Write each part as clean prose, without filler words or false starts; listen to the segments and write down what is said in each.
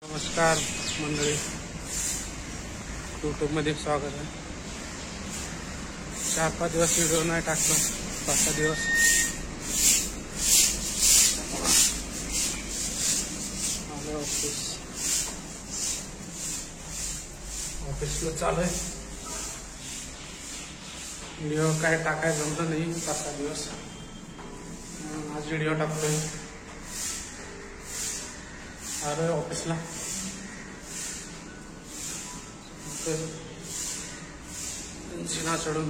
नमस्कार मंडळी, यूट्यूबमध्ये स्वागत आहे. 4-5 दिवस व्हिडिओ नाही टाकला, 5-6 दिवस. आलो ऑफिसला चालू आहे. व्हिडिओ काय टाकायला जमलं नाही 5-6 दिवस. आज व्हिडिओ टाकतोय. आलोय ऑफिसला. जिना चढून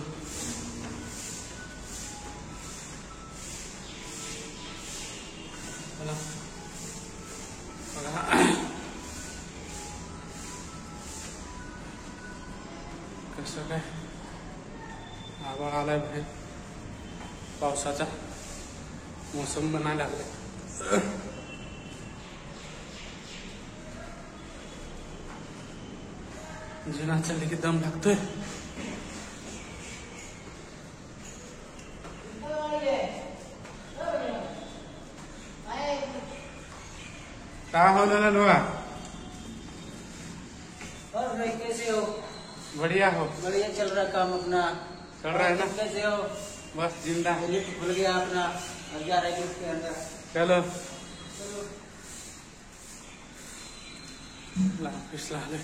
बघा कसं काय आभाळ आलाय बाहेर. पावसाचा मोसम बनायला लागलाय. जिना चढले की दम लागतोय. क्या हो ललनुआ? और भाई कैसे हो? बढ़िया हो? बढ़िया चल रहा काम अपना. चल रहा है ना? कैसे हो? बस जिंदा. लिफ्ट खुल गया अपना, अब जा रहे लिफ्ट के अंदर. चलो ऑफिसला आलोय.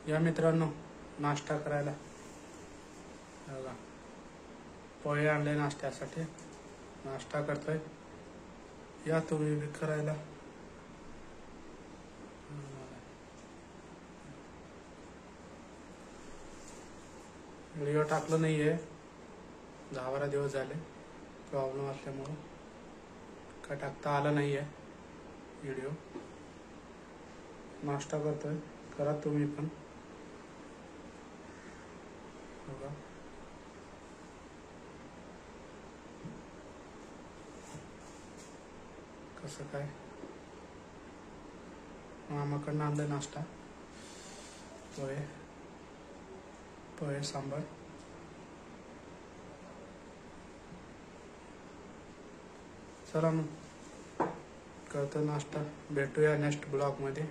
या मित्रांनो, नाश्ता करायला बघा, पोहे आणले नाश्त्यासाठी. नाश्ता करतोय, या तुम्ही बी करायला. व्हिडिओ टाकलं नाहीये, 10-12 दिवस झाले. प्रॉब्लेम असल्यामुळं काय टाकता आलं नाहीये व्हिडिओ. नाश्ता करतोय, करा तुम्ही पण बघा. कसं काय मामाकडनं आणलं नाश्ता. पोहे सांबार. चला मग करतो नाश्ता. भेटूया नेक्स्ट ब्लॉग मध्ये.